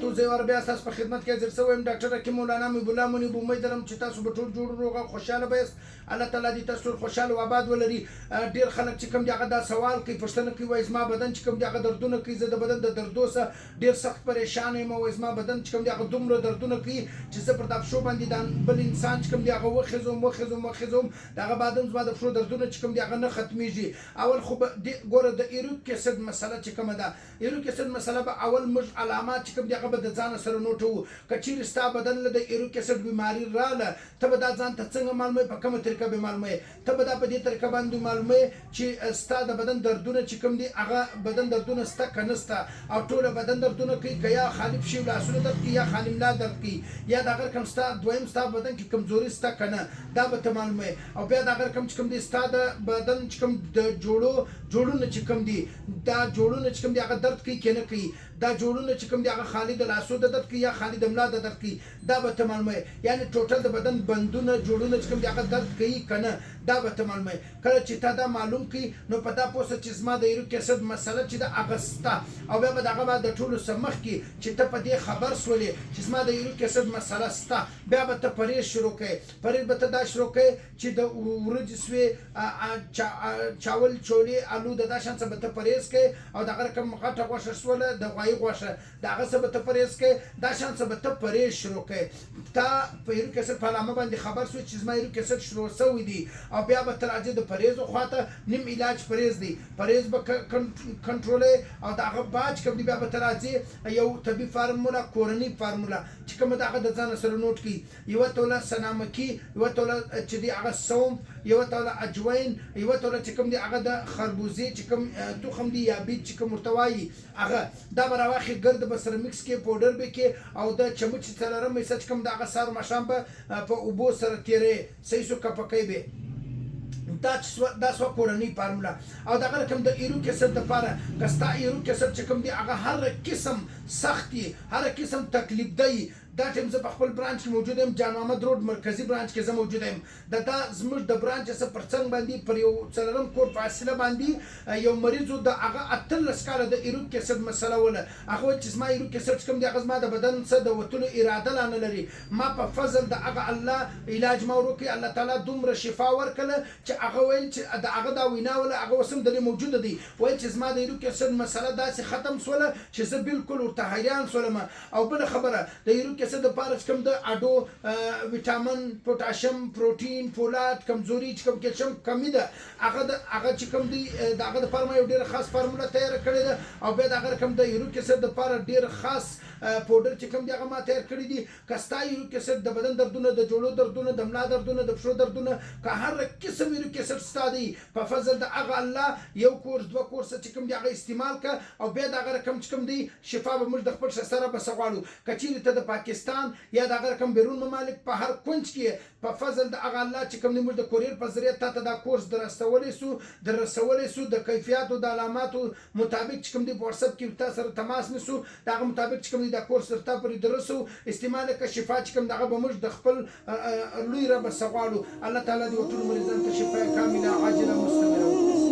وبرکاته. زه ور بیا تاسو په خدمت کې حاضر شوم ډاکټر حکیم مولانا مبیب الله منیب. امید لرم چې تاسو به ټول جوړ روغ او خوشاله بئ. الله تعالی دې تاسو ټول خوشاله او آباد ولري. ډیر خلک چې کوم دغه دا سوال کوي پوښتنه کوي وایي زما بدن چې کوم دغه دردونه کوي زه د بدن د دردو سره ډیر سخت پریشان یم او زما بدن چې کوم دغه دومره دردونه کوي چې زه پر دا پښو باندې د بل انسان چې کوم دغه وخېزم دغه بعدم زما د پښو دردونه چې کوم دغه نه ختمیږي. اول خو ګوره د ایروک اسید مسله چې کومه ده ایروک اسید مسله به اول موږ علامات چې کوم دغه به د ځان سره نوټو. که چیرې ستا بدن له د ایروک اسید بیماري راله ته به دا ځان ته څنګه معلوموې په کومه طریقه به معلوموې ته به دا په دې طریقه باندې معلوموې چې ستا د بدن دردونه چې کوم دي هغه بدن دردونه سته که نه سته او ټوله بدن دردونه کوي که یا خالي پښې لاسونه درد کوي یا خالي ملا درد کوي یا د هغه رقم ستا دویم ستا بدن کې کمزوري سته که نه دا به ته معلوموې. او بیا د هغه رقم چې کوم دي ستا د بدن چې کوم د جوړونه چې کوم دي دا جوړونه چې کوم دي هغه درد کوي که نه کوي دا جوړونه چې کوم دي هغه خالي د لاسو د درد کوي یا خالي د ملا د درد کوي دا به ته معلوموې. یعنې ټوټل د بدن بندونه جوړونه چې کوم دي هغه درد کوي که نه دا به ته معلوموې. کله چې تا دا معلوم کړي نو په دا پوه سه چې زما د ایروک اسید مسله چې ده هغه سته او بیا به د هغه د ټولو څه مخکې چې ته په دې خبر شولې چې زما د ایروک اسید مسله سته بیا به ته پرهیز شروع کوې. پرهیز به ته دا شروع کوې چې د ورځې سوې چاول چولې آلو د دا شان څه به ته پرهیز کوې او د هغه رقم غټه غوښه شوله د غوایي غوښه د هغه څه به ته پرهیز کوې دا شان څه به ته پرهیز شروع کوې. تا په ایروک اسید په علامه باندې خبر شوې چې زما ایروک اسید شروع شوی دی او بیا به ته راځې د پرهیزو خواته. نیم علاج پرهیز دی پرهیز به کنټرولې او د هغه بعد کوم دی بیا به ته راځې یو طبي فارموله کورنۍ فارموله چې کومه د هغه د ځان سره نوټ کړي. یوه توله سنامکي یوه توله چې دی هغه سومف یوه توله اجوین یوه توله چې کوم دی هغه د خربوزې چې کوم تخم دی یا بیت چې کوم ورته وایي هغه دا به راواخلې ګرد به سره میکس کې پوډر به کې او د چمچ څلورم حصه چې کوم د هغه سهار ماښام به په اوبو سره تېرې صحیح سو کپکۍ به دا سو کورنۍ فارموله. او دغه رقم د ایروک اسید دپاره که ستا ایروک اسید چې کوم دی هغه هر قسم سخت دي هر قسم تکلیف دی دا ټیم زه په خپل برانچ کې موجود یم جان محمد روډ مرکزي برانچ کې زه موجود یم. دا زموږ د برانچ څخه پر څنګ باندې پر یو څلورم کور فاصله باندې یو مریضو د هغه 18 کاله د ایروک اسید مسله وله هغه وایي چې زما ایروک اسید کوم دی هغه زما د بدن څخه د وتلو اراده لا نه لري. ما په فضل د هغه الله علاج ما وکړي الله تعالی دومره شفا ورکړه چې هغه ویل چې د هغه دا وینا وله هغه وسم د موجوده دی وایي چې زما د ایروک اسید مسله داسې ختم سوله چې زه بالکل ورته حیران شولم. او بل خبره د ایروک اسید لپاره چې کوم د اډو ویټامین پوټاشیم پروټین فولاد کمزوري چې کوم کیلشیم کمی ده هغه چې کوم دی د هغه لپاره ما یو ډېره خاص فارموله تیاره کړې ده او بیا د هغه کوم د ایروک اسید لپاره ډېر خاص پوډر چې کوم دی هغه ما تیار کړی دي. که ستا ایروک اسید د بدن دردونه د جوړو دردونه د ملا دردونه د پښو دردونه که هر قسم ایروک اسید ستا دی په فضل د هغه الله یو کورس دوه کورس چې کوم دی هغه استعمال که او بیا د هغه رقم چې کوم دی شفا به موږ د خپل سره بس غواړو. که چیرې ته د پاکستان یا د هغه رقم بیرون ممالک په هر کونج کې په فضل د هغه الله چې کوم دی موږ د کوریر په ذریعه تا ته دا کورس در رسولی سو د کیفیاتو د علاماتو مطابق چې کوم دی په واتساپ کې تا سره تماس نیسو د هغه مطابق چې کوم دی دا کورس درته پورې درسو استعمال که شفا چې کوم دغه به موږ د خپل لوی رب څخه غواړو. الله تعالی دې ټول مریضانو ته شفا کامله عاجله مستمره وکړي.